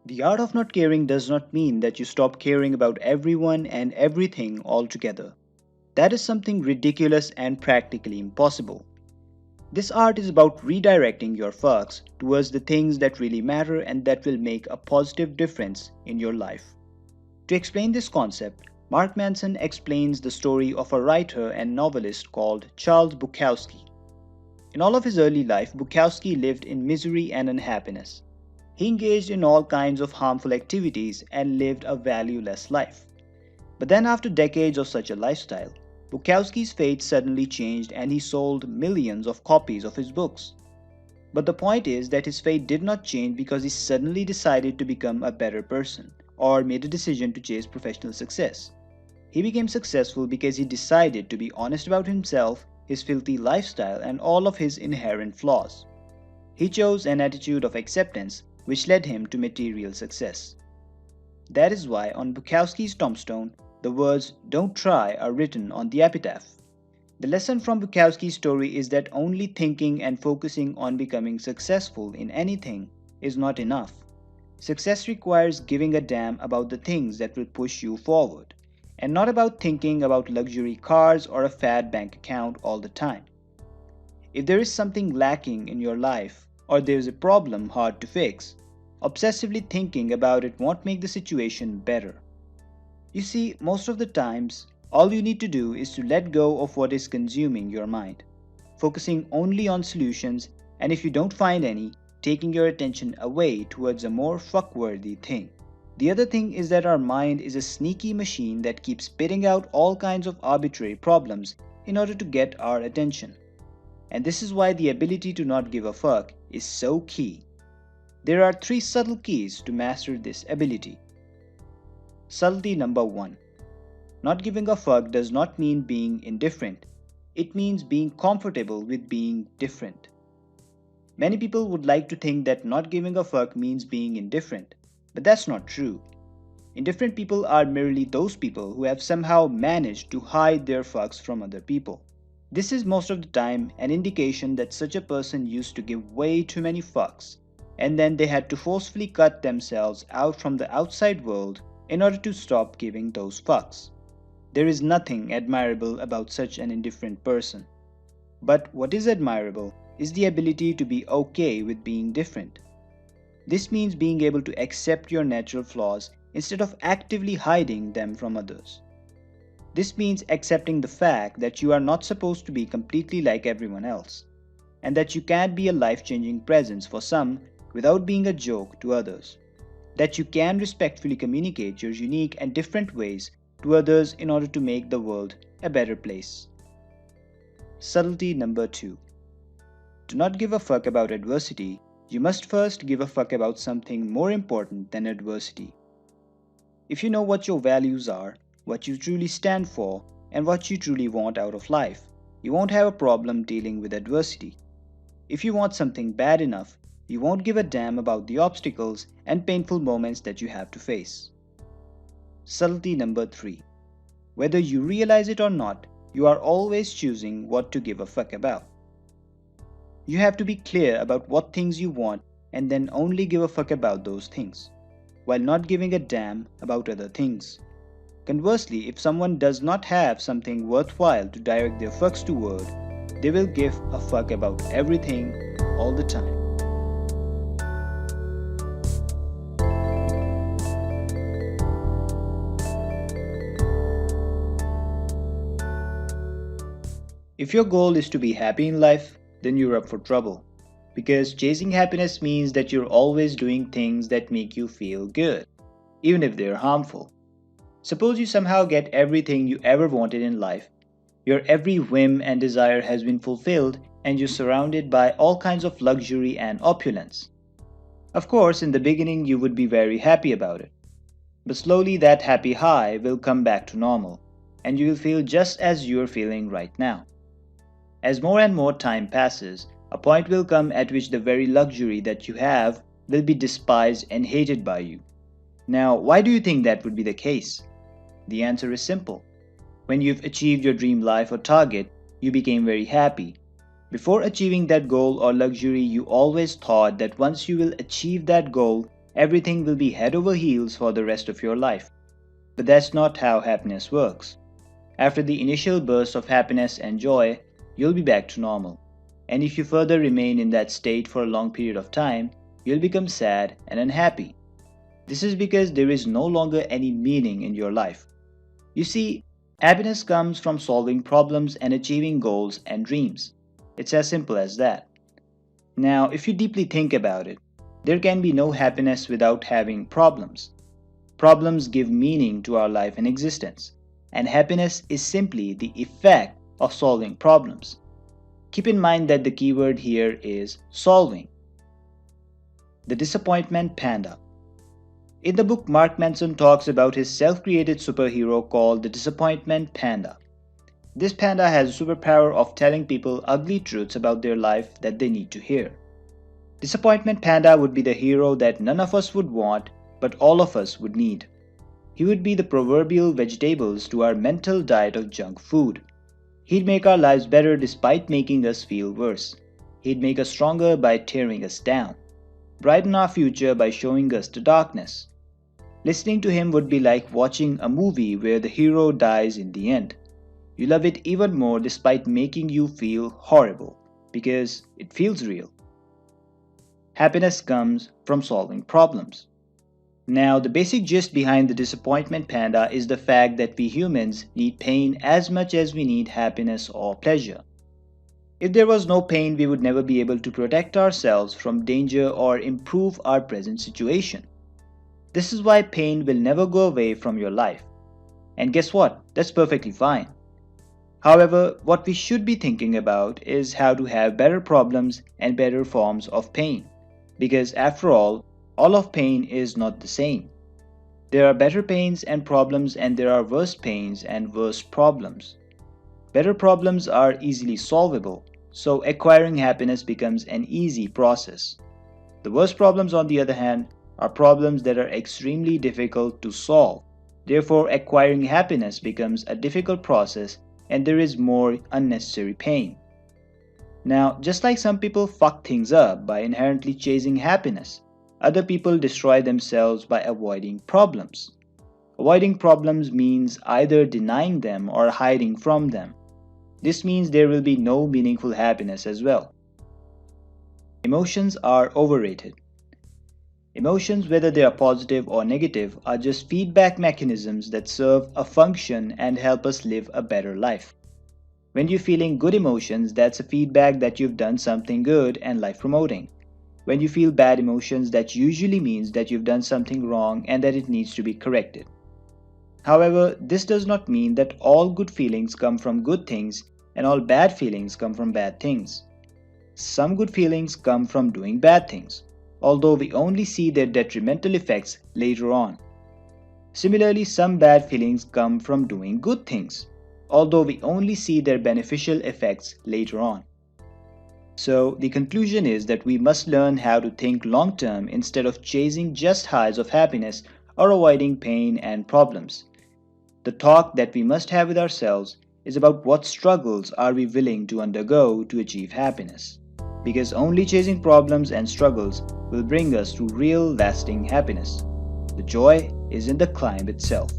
The art of not caring does not mean that you stop caring about everyone and everything altogether. That is something ridiculous and practically impossible. This art is about redirecting your focus towards the things that really matter and that will make a positive difference in your life. To explain this concept, Mark Manson explains the story of a writer and novelist called Charles Bukowski. In all of his early life, Bukowski lived in misery and unhappiness. He engaged in all kinds of harmful activities and lived a valueless life. But then, after decades of such a lifestyle, Bukowski's fate suddenly changed and he sold millions of copies of his books. But the point is that his fate did not change because he suddenly decided to become a better person or made a decision to chase professional success. He became successful because he decided to be honest about himself, his filthy lifestyle, and all of his inherent flaws. He chose an attitude of acceptance which led him to material success. That is why on Bukowski's tombstone, the words "Don't try" are written on the epitaph. The lesson from Bukowski's story is that only thinking and focusing on becoming successful in anything is not enough. Success requires giving a damn about the things that will push you forward, and not about thinking about luxury cars or a fat bank account all the time. If there is something lacking in your life, or there is a problem hard to fix, obsessively thinking about it won't make the situation better. You see, most of the times, all you need to do is to let go of what is consuming your mind, focusing only on solutions, and if you don't find any, taking your attention away towards a more fuck-worthy thing. The other thing is that our mind is a sneaky machine that keeps spitting out all kinds of arbitrary problems in order to get our attention. And this is why the ability to not give a fuck is so key. There are three subtle keys to master this ability. Subtlety number 1. Not giving a fuck does not mean being indifferent. It means being comfortable with being different. Many people would like to think that not giving a fuck means being indifferent, but that's not true. Indifferent people are merely those people who have somehow managed to hide their fucks from other people. This is most of the time an indication that such a person used to give way too many fucks, and then they had to forcefully cut themselves out from the outside world in order to stop giving those fucks. There is nothing admirable about such an indifferent person. But what is admirable is the ability to be okay with being different. This means being able to accept your natural flaws instead of actively hiding them from others. This means accepting the fact that you are not supposed to be completely like everyone else, and that you can't be a life-changing presence for some without being a joke to others. That you can respectfully communicate your unique and different ways to others in order to make the world a better place. Subtlety number 2. To not give a fuck about adversity, you must first give a fuck about something more important than adversity. If you know what your values are, what you truly stand for, and what you truly want out of life, you won't have a problem dealing with adversity. If you want something bad enough, you won't give a damn about the obstacles and painful moments that you have to face. Subtlety number 3. Whether you realize it or not, you are always choosing what to give a fuck about. You have to be clear about what things you want and then only give a fuck about those things, while not giving a damn about other things. Conversely, if someone does not have something worthwhile to direct their fucks toward, they will give a fuck about everything all the time. If your goal is to be happy in life, then you're up for trouble. Because chasing happiness means that you're always doing things that make you feel good, even if they're harmful. Suppose you somehow get everything you ever wanted in life. Your every whim and desire has been fulfilled and you're surrounded by all kinds of luxury and opulence. Of course, in the beginning you would be very happy about it. But slowly that happy high will come back to normal, and you will feel just as you're feeling right now. As more and more time passes, a point will come at which the very luxury that you have will be despised and hated by you. Now, why do you think that would be the case? The answer is simple. When you've achieved your dream life or target, you became very happy. Before achieving that goal or luxury, you always thought that once you will achieve that goal, everything will be head over heels for the rest of your life. But that's not how happiness works. After the initial burst of happiness and joy, you'll be back to normal. And if you further remain in that state for a long period of time, you'll become sad and unhappy. This is because there is no longer any meaning in your life. You see, happiness comes from solving problems and achieving goals and dreams. It's as simple as that. Now, if you deeply think about it, there can be no happiness without having problems. Problems give meaning to our life and existence, and happiness is simply the effect of solving problems. Keep in mind that the keyword here is solving. The disappointment panda. In the book, Mark Manson talks about his self-created superhero called the disappointment panda. This panda has a superpower of telling people ugly truths about their life that they need to hear. Disappointment panda would be the hero that none of us would want, but all of us would need. He would be the proverbial vegetables to our mental diet of junk food. He'd make our lives better despite making us feel worse. He'd make us stronger by tearing us down. Brighten our future by showing us the darkness. Listening to him would be like watching a movie where the hero dies in the end. You love it even more despite making you feel horrible, because it feels real. Happiness comes from solving problems. Now, the basic gist behind the disappointment panda is the fact that we humans need pain as much as we need happiness or pleasure. If there was no pain, we would never be able to protect ourselves from danger or improve our present situation. This is why pain will never go away from your life. And guess what? That's perfectly fine. However, what we should be thinking about is how to have better problems and better forms of pain. Because after all of pain is not the same. There are better pains and problems, and there are worse pains and worse problems. Better problems are easily solvable, so acquiring happiness becomes an easy process. The worst problems, on the other hand, are problems that are extremely difficult to solve. Therefore, acquiring happiness becomes a difficult process and there is more unnecessary pain. Now, just like some people fuck things up by inherently chasing happiness, other people destroy themselves by avoiding problems. Avoiding problems means either denying them or hiding from them. This means there will be no meaningful happiness as well. Emotions are overrated. Emotions, whether they are positive or negative, are just feedback mechanisms that serve a function and help us live a better life. When you're feeling good emotions, that's a feedback that you've done something good and life promoting. When you feel bad emotions, that usually means that you've done something wrong and that it needs to be corrected. However, this does not mean that all good feelings come from good things and all bad feelings come from bad things. Some good feelings come from doing bad things, although we only see their detrimental effects later on. Similarly, some bad feelings come from doing good things, although we only see their beneficial effects later on. So, the conclusion is that we must learn how to think long term instead of chasing just highs of happiness or avoiding pain and problems. The talk that we must have with ourselves is about what struggles are we willing to undergo to achieve happiness. Because only chasing problems and struggles will bring us to real lasting happiness. The joy is in the climb itself.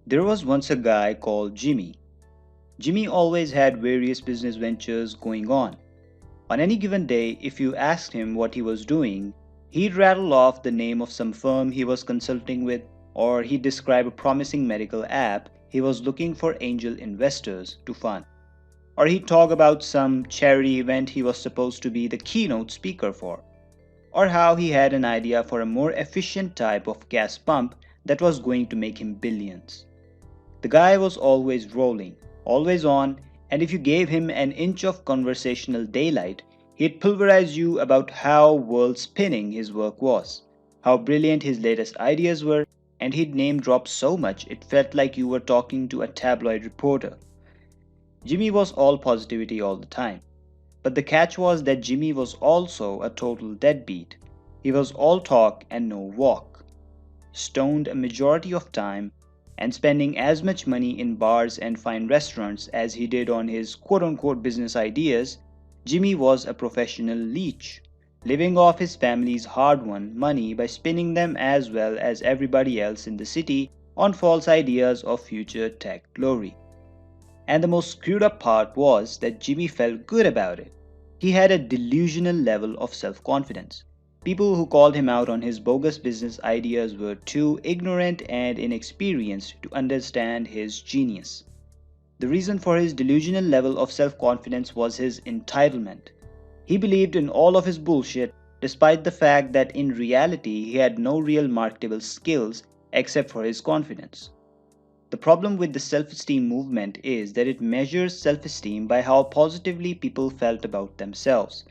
There was once a guy called Jimmy. Jimmy always had various business ventures going on. On any given day, if you asked him what he was doing, he'd rattle off the name of some firm he was consulting with, or he'd describe a promising medical app he was looking for angel investors to fund. Or he'd talk about some charity event he was supposed to be the keynote speaker for. Or how he had an idea for a more efficient type of gas pump that was going to make him billions. The guy was always rolling, always on, and if you gave him an inch of conversational daylight, he'd pulverize you about how world-spinning his work was, how brilliant his latest ideas were, and he'd name drop so much it felt like you were talking to a tabloid reporter. Jimmy was all positivity all the time. But the catch was that Jimmy was also a total deadbeat. He was all talk and no walk. Stoned a majority of time, and spending as much money in bars and fine restaurants as he did on his quote unquote business ideas, Jimmy was a professional leech, living off his family's hard won money by spending them as well as everybody else in the city on false ideas of future tech glory. And the most screwed up part was that Jimmy felt good about it. He had a delusional level of self confidence. People who called him out on his bogus business ideas were too ignorant and inexperienced to understand his genius. The reason for his delusional level of self confidence was his entitlement. He believed in all of his bullshit, despite the fact that in reality he had no real marketable skills except for his confidence. The problem with the self esteem movement is that it measures self esteem by how positively people felt about themselves.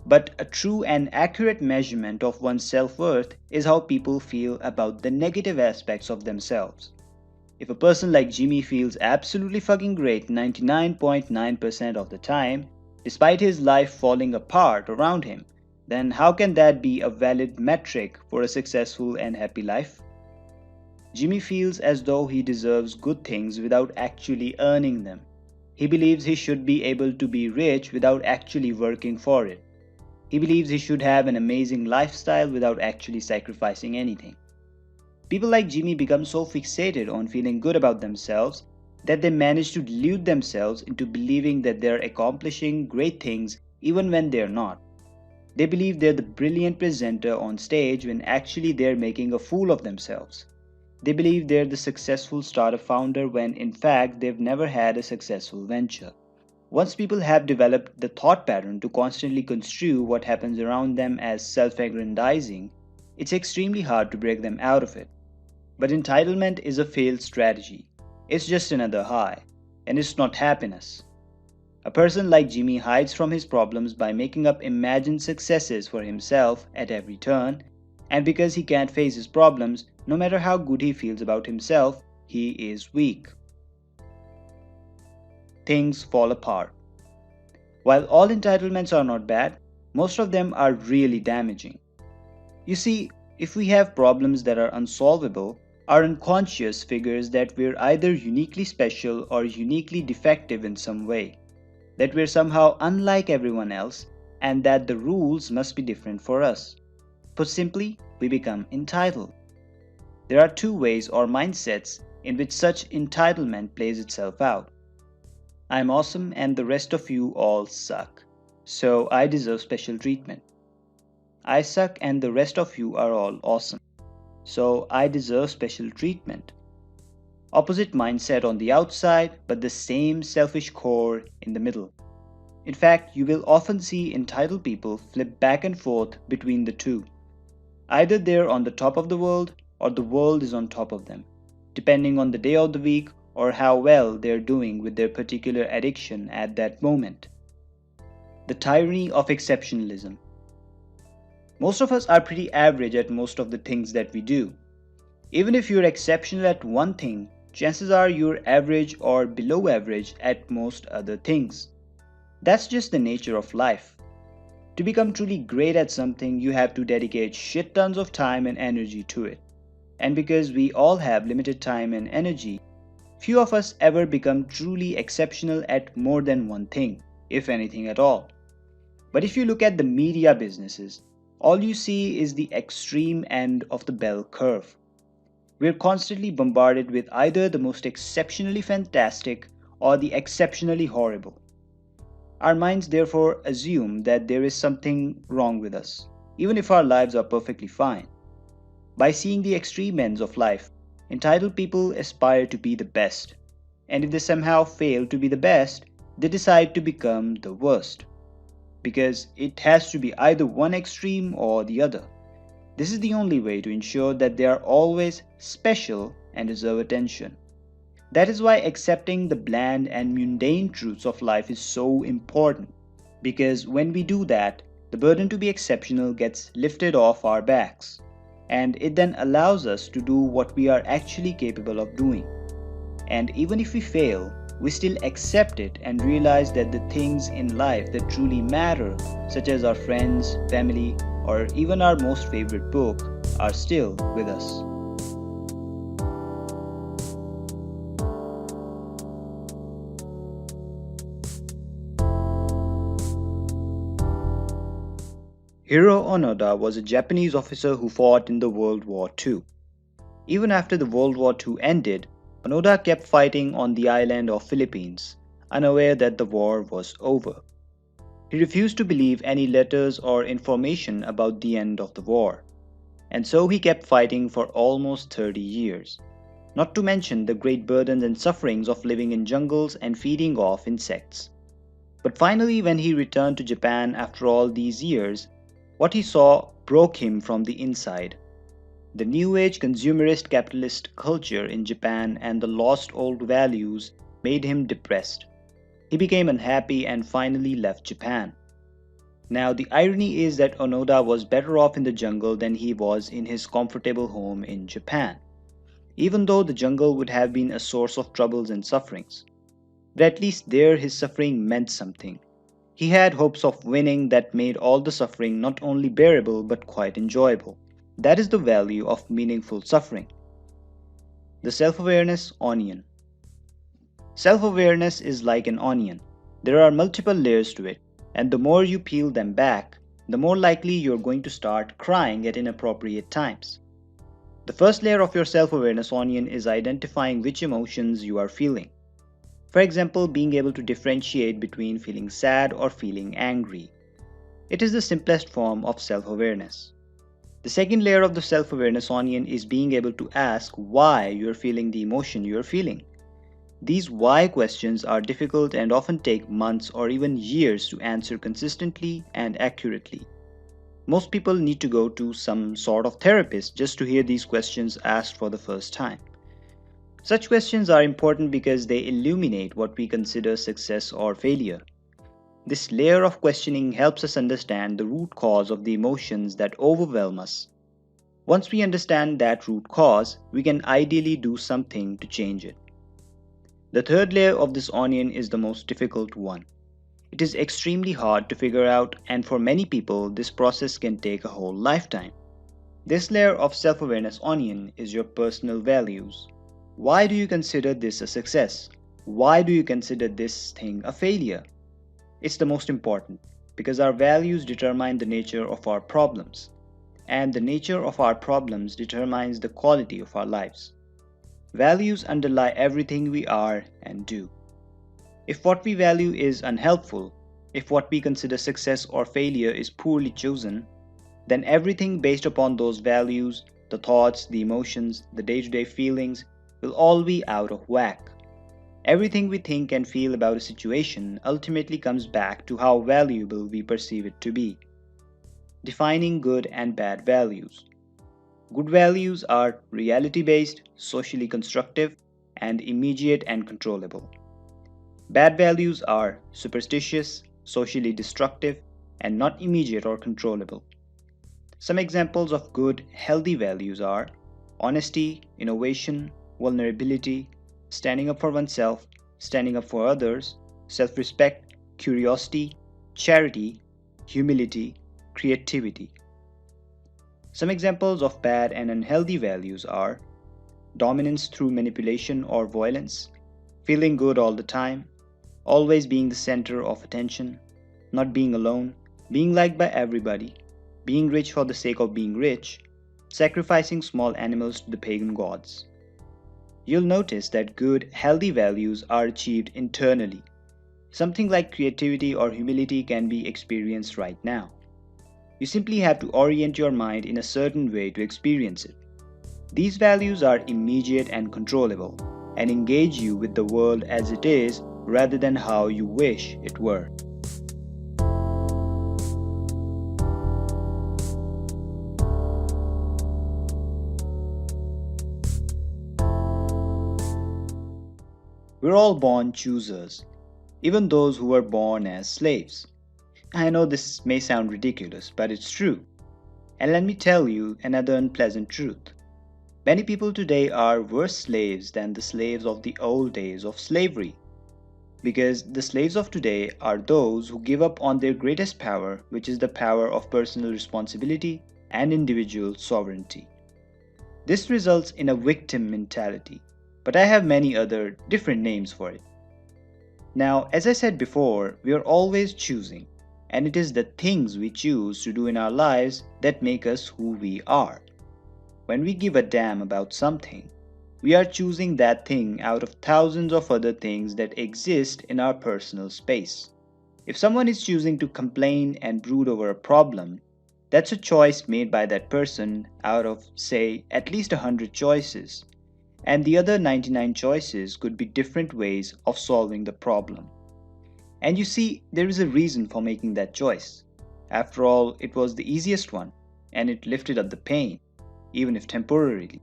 But a true and accurate measurement of one's self worth is how people feel about the negative aspects of themselves. If a person like Jimmy feels absolutely fucking great 99.9% of the time, despite his life falling apart around him, then how can that be a valid metric for a successful and happy life? Jimmy feels as though he deserves good things without actually earning them. He believes he should be able to be rich without actually working for it. He believes he should have an amazing lifestyle without actually sacrificing anything. People like Jimmy become so fixated on feeling good about themselves that they manage to delude themselves into believing that they're accomplishing great things even when they're not. They believe they're the brilliant presenter on stage when actually they're making a fool of themselves. They believe they're the successful startup founder when in fact they've never had a successful venture. Once people have developed the thought pattern to constantly construe what happens around them as self aggrandizing, it's extremely hard to break them out of it. But entitlement is a failed strategy. It's just another high, and it's not happiness. A person like Jimmy hides from his problems by making up imagined successes for himself at every turn, and because he can't face his problems, no matter how good he feels about himself, he is weak. Things fall apart. While all entitlements are not bad, most of them are really damaging. You see, if we have problems that are unsolvable, our unconscious figures that we're either uniquely special or uniquely defective in some way, that we're somehow unlike everyone else, and that the rules must be different for us. Put simply, we become entitled. There are two ways or mindsets in which such entitlement plays itself out. I'm awesome and the rest of you all suck, so I deserve special treatment. I suck and the rest of you are all awesome, so I deserve special treatment. Opposite mindset on the outside, but the same selfish core in the middle. In fact, you will often see entitled people flip back and forth between the two. Either they're on the top of the world or the world is on top of them, depending on the day of the week or how well they're doing with their particular addiction at that moment. The tyranny of exceptionalism. Most of us are pretty average at most of the things that we do. Even if you're exceptional at one thing, chances are you're average or below average at most other things. That's just the nature of life. To become truly great at something, you have to dedicate shit tons of time and energy to it. And because we all have limited time and energy, few of us ever become truly exceptional at more than one thing, if anything at all. But if you look at the media businesses, all you see is the extreme end of the bell curve. We're constantly bombarded with either the most exceptionally fantastic or the exceptionally horrible. Our minds therefore assume that there is something wrong with us, even if our lives are perfectly fine. By seeing the extreme ends of life, entitled people aspire to be the best, and if they somehow fail to be the best, they decide to become the worst. Because it has to be either one extreme or the other. This is the only way to ensure that they are always special and deserve attention. That is why accepting the bland and mundane truths of life is so important. Because when we do that, the burden to be exceptional gets lifted off our backs. And it then allows us to do what we are actually capable of doing. And even if we fail, we still accept it and realize that the things in life that truly matter, such as our friends, family, or even our most favorite book, are still with us. Hiro Onoda was a Japanese officer who fought in the World War II. Even after the World War II ended, Onoda kept fighting on the island of Philippines, unaware that the war was over. He refused to believe any letters or information about the end of the war, and so he kept fighting for almost 30 years. Not to mention the great burdens and sufferings of living in jungles and feeding off insects. But finally, when he returned to Japan after all these years, what he saw broke him from the inside. The new age consumerist capitalist culture in Japan and the lost old values made him depressed. He became unhappy and finally left Japan. Now, the irony is that Onoda was better off in the jungle than he was in his comfortable home in Japan, even though the jungle would have been a source of troubles and sufferings. But at least there his suffering meant something. He had hopes of winning that made all the suffering not only bearable but quite enjoyable. That is the value of meaningful suffering. The self awareness onion. Self awareness is like an onion. There are multiple layers to it, and the more you peel them back, the more likely you're going to start crying at inappropriate times. The first layer of your self awareness onion is identifying which emotions you are feeling. For example, being able to differentiate between feeling sad or feeling angry. It is the simplest form of self awareness. The second layer of the self awareness onion is being able to ask why you're feeling the emotion you're feeling. These why questions are difficult and often take months or even years to answer consistently and accurately. Most people need to go to some sort of therapist just to hear these questions asked for the first time. Such questions are important because they illuminate what we consider success or failure. This layer of questioning helps us understand the root cause of the emotions that overwhelm us. Once we understand that root cause, we can ideally do something to change it. The third layer of this onion is the most difficult one. It is extremely hard to figure out, and for many people, this process can take a whole lifetime. This layer of self awareness onion is your personal values. Why do you consider this a success? Why do you consider this thing a failure? It's the most important because our values determine the nature of our problems, and the nature of our problems determines the quality of our lives. Values underlie everything we are and do. If what we value is unhelpful, if what we consider success or failure is poorly chosen, then everything based upon those values, the thoughts, the emotions, the day-to-day feelings, will all be out of whack. Everything we think and feel about a situation ultimately comes back to how valuable we perceive it to be. Defining good and bad values. Good values are reality-based, socially constructive, and immediate and controllable. Bad values are superstitious, socially destructive, and not immediate or controllable. Some examples of good, healthy values are honesty, innovation, vulnerability, standing up for oneself, standing up for others, self-respect, curiosity, charity, humility, creativity. Some examples of bad and unhealthy values are dominance through manipulation or violence, feeling good all the time, always being the center of attention, not being alone, being liked by everybody, being rich for the sake of being rich, sacrificing small animals to the pagan gods. You'll notice that good, healthy values are achieved internally. Something like creativity or humility can be experienced right now. You simply have to orient your mind in a certain way to experience it. These values are immediate and controllable, and engage you with the world as it is rather than how you wish it were. We're all born choosers, even those who were born as slaves. I know this may sound ridiculous, but it's true. And let me tell you another unpleasant truth. Many people today are worse slaves than the slaves of the old days of slavery. Because the slaves of today are those who give up on their greatest power, which is the power of personal responsibility and individual sovereignty. This results in a victim mentality, but I have many other different names for it. Now, as I said before, we are always choosing. and it is the things we choose to do in our lives that make us who we are. When we give a damn about something, we are choosing that thing out of thousands of other things that exist in our personal space. If someone is choosing to complain and brood over a problem, that's a choice made by that person out of, say, at least 100 choices, and the other 99 choices could be different ways of solving the problem. And you see, there is a reason for making that choice. After all, it was the easiest one, and it lifted up the pain, even if temporarily.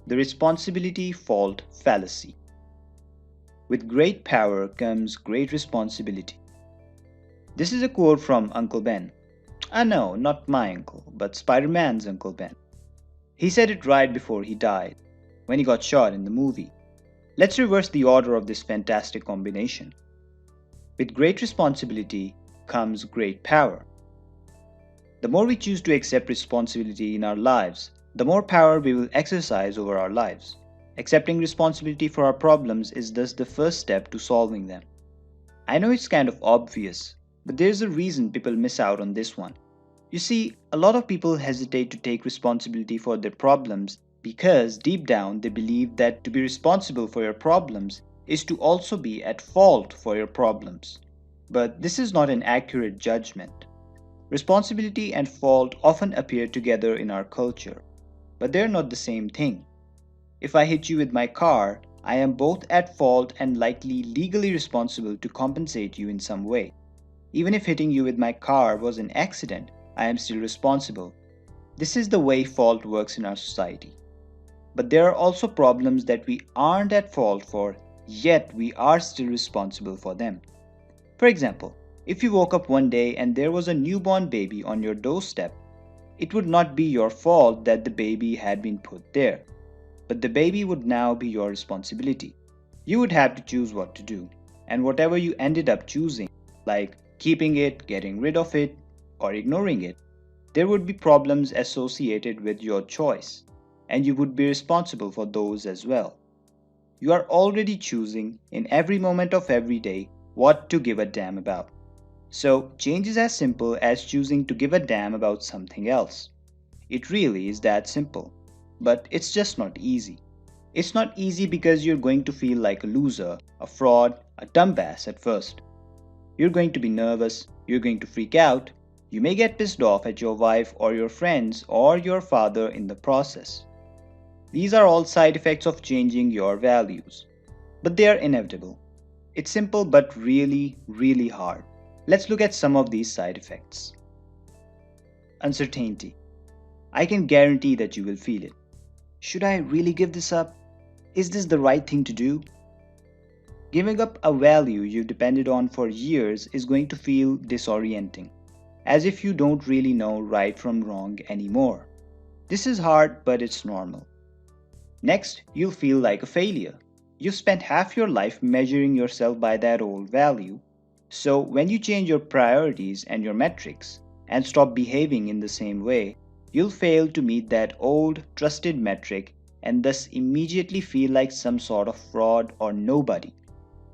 The responsibility fault fallacy. With great power comes great responsibility. This is a quote from Uncle Ben. No, not my uncle, but Spider Man's Uncle Ben. He said it right before he died, when he got shot in the movie. Let's reverse the order of this fantastic combination. With great responsibility comes great power. The more we choose to accept responsibility in our lives, the more power we will exercise over our lives. Accepting responsibility for our problems is thus the first step to solving them. I know it's kind of obvious, but there's a reason people miss out on this one. You see, a lot of people hesitate to take responsibility for their problems because deep down they believe that to be responsible for your problems is to also be at fault for your problems. But this is not an accurate judgment. Responsibility and fault often appear together in our culture, but they're not the same thing. If I hit you with my car, I am both at fault and likely legally responsible to compensate you in some way. Even if hitting you with my car was an accident, I am still responsible. This is the way fault works in our society. But there are also problems that we aren't at fault for, yet we are still responsible for them. For example, if you woke up one day and there was a newborn baby on your doorstep, it would not be your fault that the baby had been put there, but the baby would now be your responsibility. You would have to choose what to do, and whatever you ended up choosing, like keeping it, getting rid of it, or ignoring it, there would be problems associated with your choice, and you would be responsible for those as well. You are already choosing in every moment of every day what to give a damn about. So, change is as simple as choosing to give a damn about something else. It really is that simple. But it's just not easy. It's not easy because you're going to feel like a loser, a fraud, a dumbass at first. You're going to be nervous, you're going to freak out, you may get pissed off at your wife or your friends or your father in the process. These are all side effects of changing your values. But they are inevitable. It's simple but really, really hard. Let's look at some of these side effects. Uncertainty. I can guarantee that you will feel it. Should I really give this up? Is this the right thing to do? Giving up a value you've depended on for years is going to feel disorienting, as if you don't really know right from wrong anymore. This is hard, but it's normal. Next, you'll feel like a failure. You've spent half your life measuring yourself by that old value, so when you change your priorities and your metrics and stop behaving in the same way, you'll fail to meet that old, trusted metric and thus immediately feel like some sort of fraud or nobody.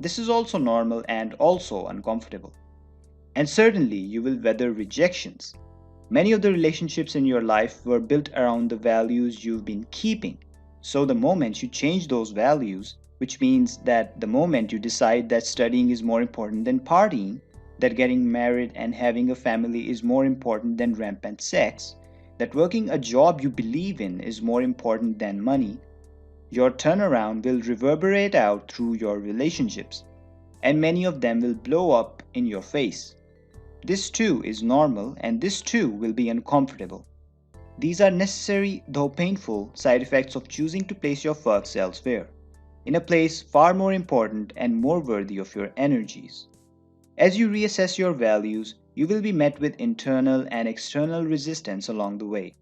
This is also normal and also uncomfortable. And certainly, you will weather rejections. Many of the relationships in your life were built around the values you've been keeping. So, the moment you change those values, which means that the moment you decide that studying is more important than partying, that getting married and having a family is more important than rampant sex, that working a job you believe in is more important than money, your turnaround will reverberate out through your relationships, and many of them will blow up in your face. This too is normal, and this too will be uncomfortable. These are necessary, though painful, side effects of choosing to place your focus elsewhere, in a place far more important and more worthy of your energies. As you reassess your values, you will be met with internal and external resistance along the way.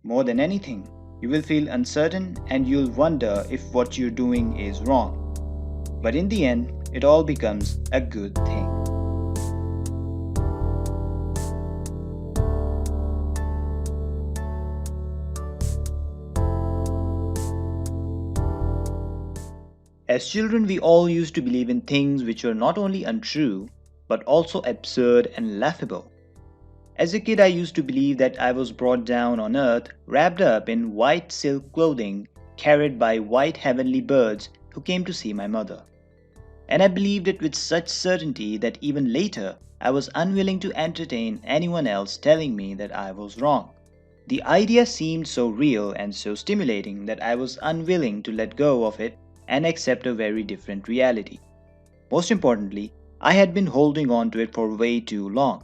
More than anything, you will feel uncertain and you'll wonder if what you're doing is wrong. But in the end, it all becomes a good thing. As children, we all used to believe in things which were not only untrue, but also absurd and laughable. As a kid, I used to believe that I was brought down on earth, wrapped up in white silk clothing, carried by white heavenly birds who came to see my mother. And I believed it with such certainty that even later I was unwilling to entertain anyone else telling me that I was wrong. The idea seemed so real and so stimulating that I was unwilling to let go of it and accept a very different reality. Most importantly, I had been holding on to it for way too long.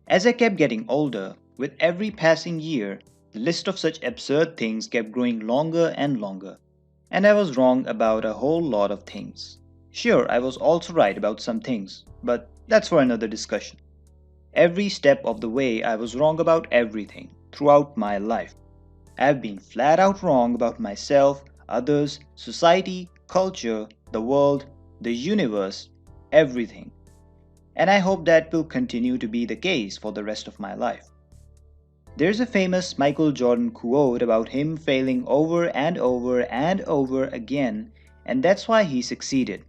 As I kept getting older, with every passing year, the list of such absurd things kept growing longer and longer, and I was wrong about a whole lot of things. Sure, I was also right about some things, but that's for another discussion. Every step of the way, I was wrong about everything throughout my life. I've been flat out wrong about myself, others, society, culture, the world, the universe, everything. And I hope that will continue to be the case for the rest of my life. There's a famous Michael Jordan quote about him failing over and over and over again, and that's why he succeeded.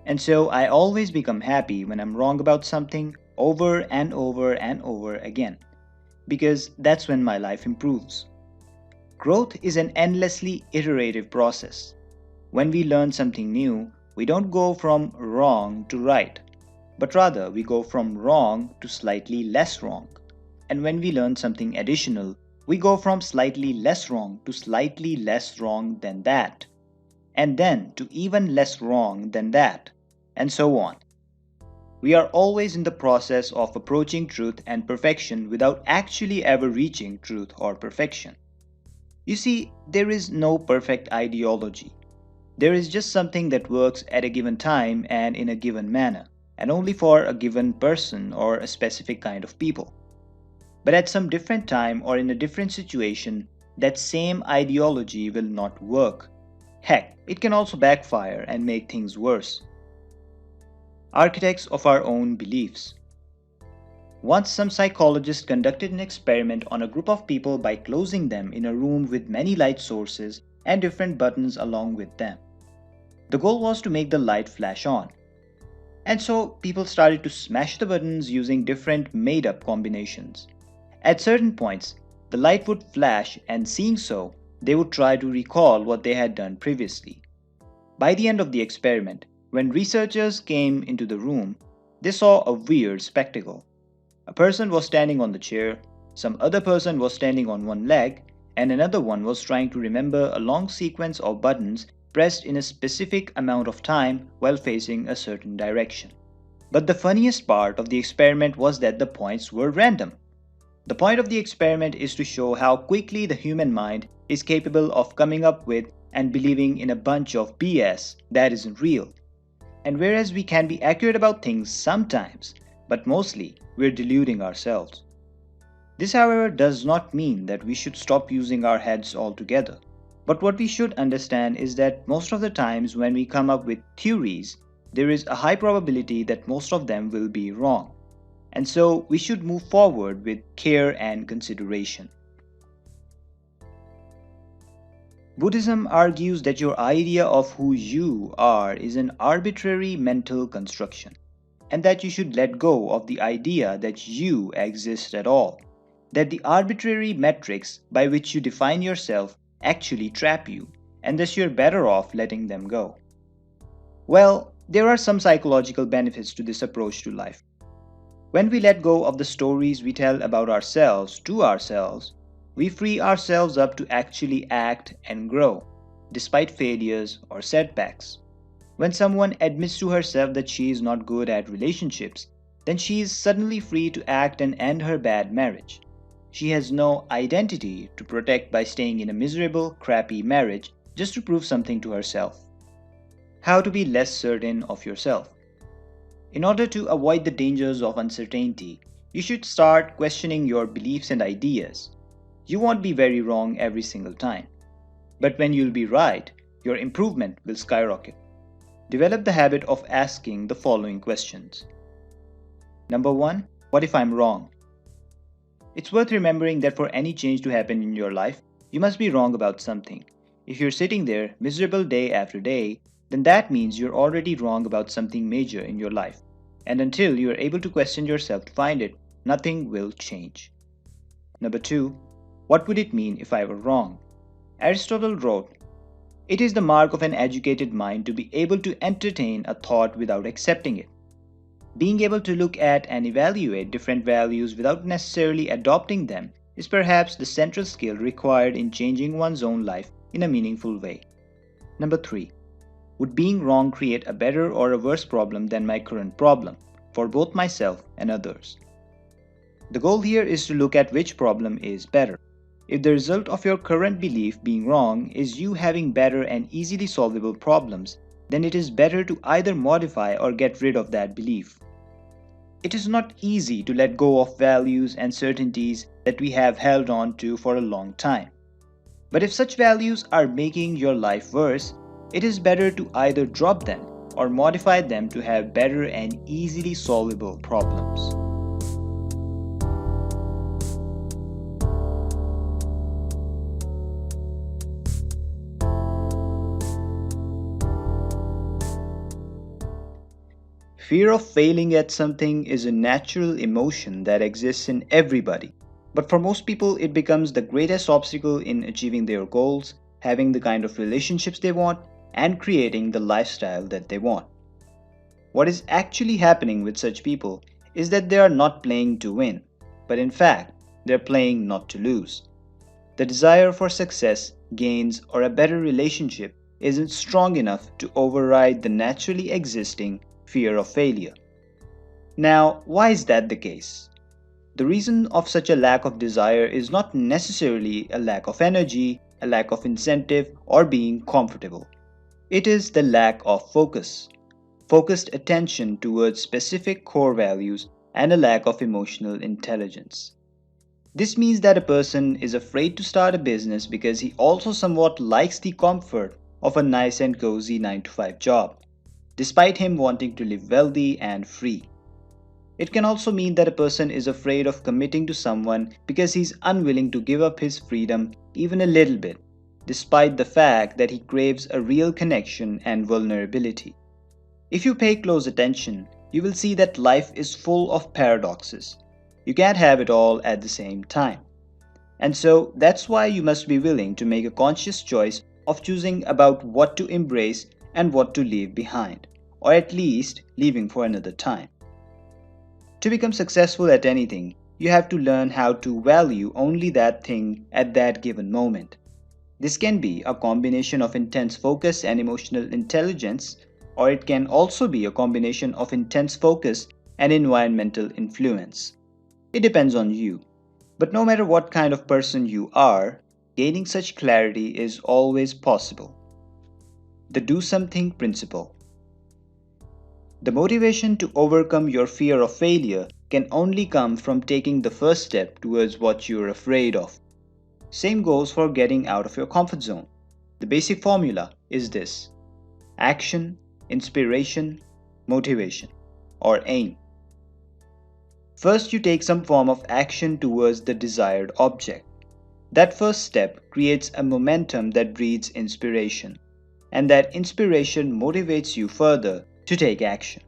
And so I always become happy when I'm wrong about something over and over and over again, because that's when my life improves. Growth is an endlessly iterative process. When we learn something new, we don't go from wrong to right, but rather we go from wrong to slightly less wrong. And when we learn something additional, we go from slightly less wrong to slightly less wrong than that, and then to even less wrong than that, and so on. We are always in the process of approaching truth and perfection without actually ever reaching truth or perfection. You see, there is no perfect ideology. There is just something that works at a given time and in a given manner, and only for a given person or a specific kind of people. But at some different time or in a different situation, that same ideology will not work. Heck, it can also backfire and make things worse. Architects of our own beliefs. Once, some psychologists conducted an experiment on a group of people by closing them in a room with many light sources and different buttons along with them. The goal was to make the light flash on. And so people started to smash the buttons using different made up combinations. At certain points, the light would flash, and seeing so, they would try to recall what they had done previously. By the end of the experiment, when researchers came into the room, they saw a weird spectacle. A person was standing on the chair, some other person was standing on one leg, and another one was trying to remember a long sequence of buttons pressed in a specific amount of time while facing a certain direction. But the funniest part of the experiment was that the points were random. The point of the experiment is to show how quickly the human mind is capable of coming up with and believing in a bunch of BS that isn't real. And whereas we can be accurate about things sometimes, but mostly we're deluding ourselves. This, however, does not mean that we should stop using our heads altogether. But what we should understand is that most of the times when we come up with theories, there is a high probability that most of them will be wrong. And so we should move forward with care and consideration. Buddhism argues that your idea of who you are is an arbitrary mental construction, and that you should let go of the idea that you exist at all, that the arbitrary metrics by which you define yourself actually trap you, and thus you're better off letting them go. Well, there are some psychological benefits to this approach to life. When we let go of the stories we tell about ourselves to ourselves, we free ourselves up to actually act and grow, despite failures or setbacks. When someone admits to herself that she is not good at relationships, then she is suddenly free to act and end her bad marriage. She has no identity to protect by staying in a miserable, crappy marriage just to prove something to herself. How to be less certain of yourself. In order to avoid the dangers of uncertainty, you should start questioning your beliefs and ideas. You won't be very wrong every single time. But when you'll be right, your improvement will skyrocket. Develop the habit of asking the following questions. Number 1. What if I'm wrong? It's worth remembering that for any change to happen in your life, you must be wrong about something. If you're sitting there miserable day after day, then that means you're already wrong about something major in your life. And until you are able to question yourself to find it, nothing will change. Number 2. What would it mean if I were wrong? Aristotle wrote, "It is the mark of an educated mind to be able to entertain a thought without accepting it." Being able to look at and evaluate different values without necessarily adopting them is perhaps the central skill required in changing one's own life in a meaningful way. Number 3. Would being wrong create a better or a worse problem than my current problem, for both myself and others? The goal here is to look at which problem is better. If the result of your current belief being wrong is you having better and easily solvable problems, then it is better to either modify or get rid of that belief. It is not easy to let go of values and certainties that we have held on to for a long time. But if such values are making your life worse, it is better to either drop them or modify them to have better and easily solvable problems. Fear of failing at something is a natural emotion that exists in everybody. But for most people, it becomes the greatest obstacle in achieving their goals, having the kind of relationships they want, and creating the lifestyle that they want. What is actually happening with such people is that they are not playing to win, but in fact, they're playing not to lose. The desire for success, gains, or a better relationship isn't strong enough to override the naturally existing fear of failure. Now, why is that the case? The reason of such a lack of desire is not necessarily a lack of energy, a lack of incentive, or being comfortable. It is the lack of focus, focused attention towards specific core values, and a lack of emotional intelligence. This means that a person is afraid to start a business because he also somewhat likes the comfort of a nice and cozy 9 to 5 job, despite him wanting to live wealthy and free. It can also mean that a person is afraid of committing to someone because he's unwilling to give up his freedom even a little bit, despite the fact that he craves a real connection and vulnerability. If you pay close attention, you will see that life is full of paradoxes. You can't have it all at the same time. And so that's why you must be willing to make a conscious choice of choosing about what to embrace and what to leave behind, or at least leaving for another time. To become successful at anything, you have to learn how to value only that thing at that given moment. This can be a combination of intense focus and emotional intelligence, or it can also be a combination of intense focus and environmental influence. It depends on you. But no matter what kind of person you are, gaining such clarity is always possible. The do something principle. The motivation to overcome your fear of failure can only come from taking the first step towards what you're afraid of. Same goes for getting out of your comfort zone. The basic formula is this: action, inspiration, motivation, or aim. First, you take some form of action towards the desired object. That first step creates a momentum that breeds inspiration, and that inspiration motivates you further to take action.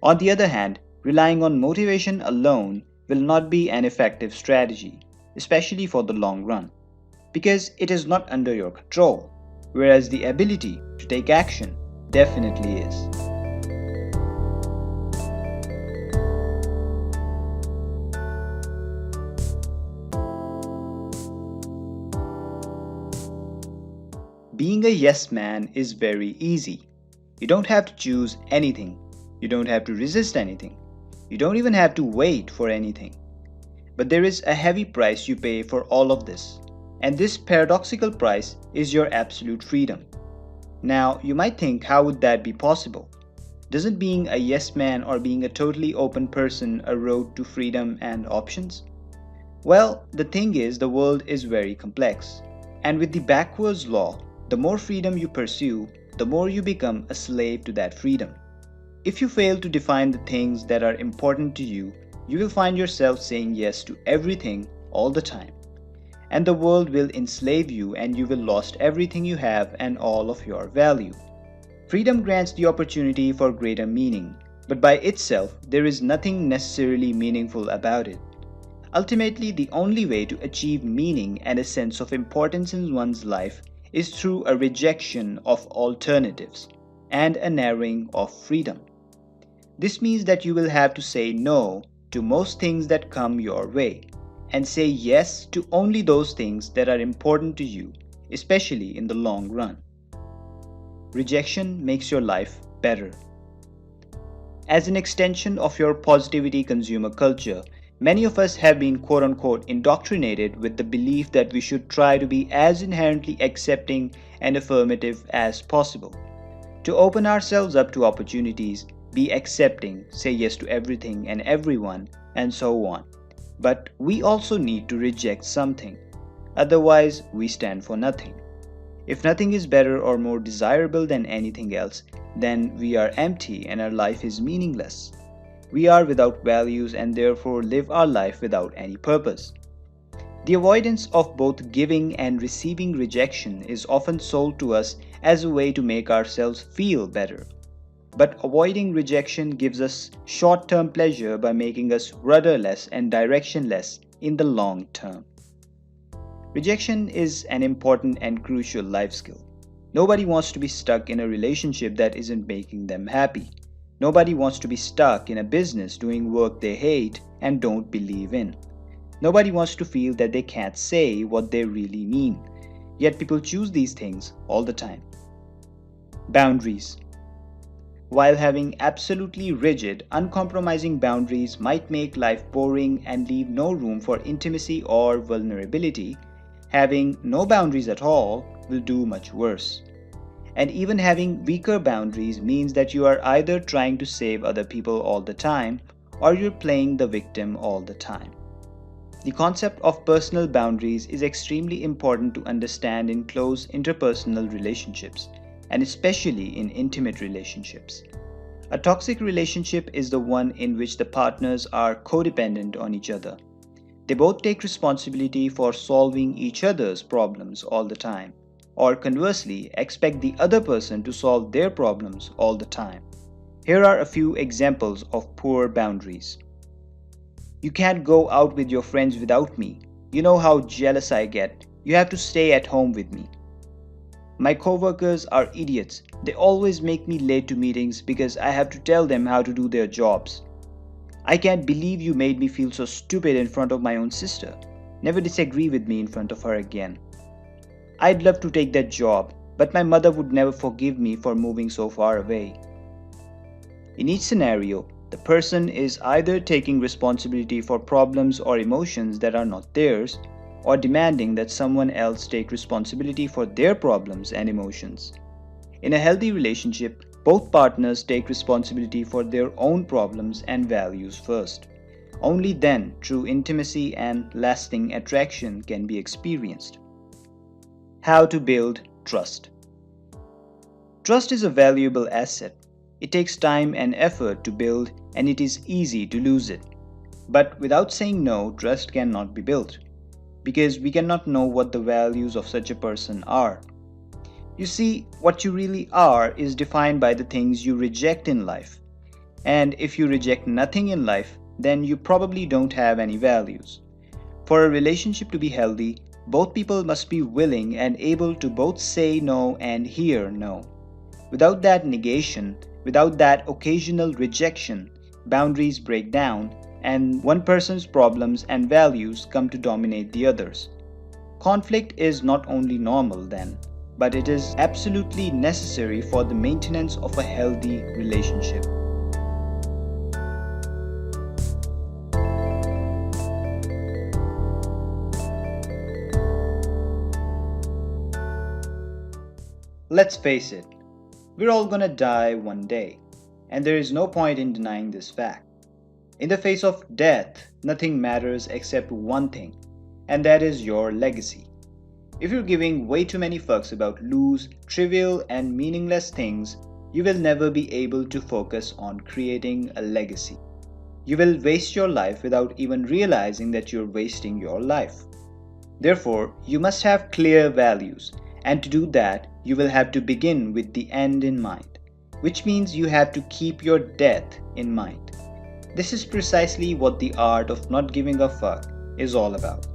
On the other hand, relying on motivation alone will not be an effective strategy, especially for the long run, because it is not under your control, whereas the ability to take action definitely is. Being a yes man is very easy. You don't have to choose anything. You don't have to resist anything. You don't even have to wait for anything. But there is a heavy price you pay for all of this. And this paradoxical price is your absolute freedom. Now, you might think, how would that be possible? Doesn't being a yes man or being a totally open person a road to freedom and options? Well, the thing is, the world is very complex. And with the backwards law, the more freedom you pursue, the more you become a slave to that freedom. If you fail to define the things that are important to you, you will find yourself saying yes to everything all the time. And the world will enslave you and you will lose everything you have and all of your value. Freedom grants the opportunity for greater meaning. but by itself, there is nothing necessarily meaningful about it. Ultimately, the only way to achieve meaning and a sense of importance in one's life is through a rejection of alternatives and a narrowing of freedom. This means that you will have to say no to most things that come your way and say yes to only those things that are important to you, especially in the long run. Rejection makes your life better. As an extension of your positivity consumer culture, many of us have been quote unquote indoctrinated with the belief that we should try to be as inherently accepting and affirmative as possible. To open ourselves up to opportunities, be accepting, say yes to everything and everyone, and so on. But we also need to reject something. Otherwise, we stand for nothing. If nothing is better or more desirable than anything else, then we are empty and our life is meaningless. We are without values and therefore live our life without any purpose. The avoidance of both giving and receiving rejection is often sold to us as a way to make ourselves feel better. But avoiding rejection gives us short term pleasure by making us rudderless and directionless in the long term. Rejection is an important and crucial life skill. Nobody wants to be stuck in a relationship that isn't making them happy. Nobody wants to be stuck in a business doing work they hate and don't believe in. Nobody wants to feel that they can't say what they really mean. Yet people choose these things all the time. Boundaries. While having absolutely rigid, uncompromising boundaries might make life boring and leave no room for intimacy or vulnerability, having no boundaries at all will do much worse. And even having weaker boundaries means that you are either trying to save other people all the time or you're playing the victim all the time. The concept of personal boundaries is extremely important to understand in close interpersonal relationships, and especially in intimate relationships. A toxic relationship is the one in which the partners are codependent on each other. They both take responsibility for solving each other's problems all the time, or conversely, expect the other person to solve their problems all the time. Here are a few examples of poor boundaries. You can't go out with your friends without me. You know how jealous I get. You have to stay at home with me. My coworkers are idiots. They always make me late to meetings because I have to tell them how to do their jobs. I can't believe you made me feel so stupid in front of my own sister. Never disagree with me in front of her again. I'd love to take that job, but my mother would never forgive me for moving so far away. In each scenario, the person is either taking responsibility for problems or emotions that are not theirs, or demanding that someone else take responsibility for their problems and emotions. In a healthy relationship, both partners take responsibility for their own problems and values first. Only then true intimacy and lasting attraction can be experienced. How to build trust. Trust is a valuable asset. It takes time and effort to build, and it is easy to lose it. But without saying no, trust cannot be built, because we cannot know what the values of such a person are. You see, what you really are is defined by the things you reject in life. And if you reject nothing in life, then you probably don't have any values. For a relationship to be healthy, both people must be willing and able to both say no and hear no. Without that negation, without that occasional rejection, boundaries break down and one person's problems and values come to dominate the others. Conflict is not only normal then, but it is absolutely necessary for the maintenance of a healthy relationship. Let's face it, we're all gonna die one day, and there is no point in denying this fact. In the face of death, nothing matters except one thing, and that is your legacy. If you're giving way too many fucks about loose, trivial, and meaningless things, you will never be able to focus on creating a legacy. You will waste your life without even realizing that you're wasting your life. Therefore, you must have clear values, and to do that, you will have to begin with the end in mind. which means you have to keep your death in mind. This is precisely what the art of not giving a fuck is all about.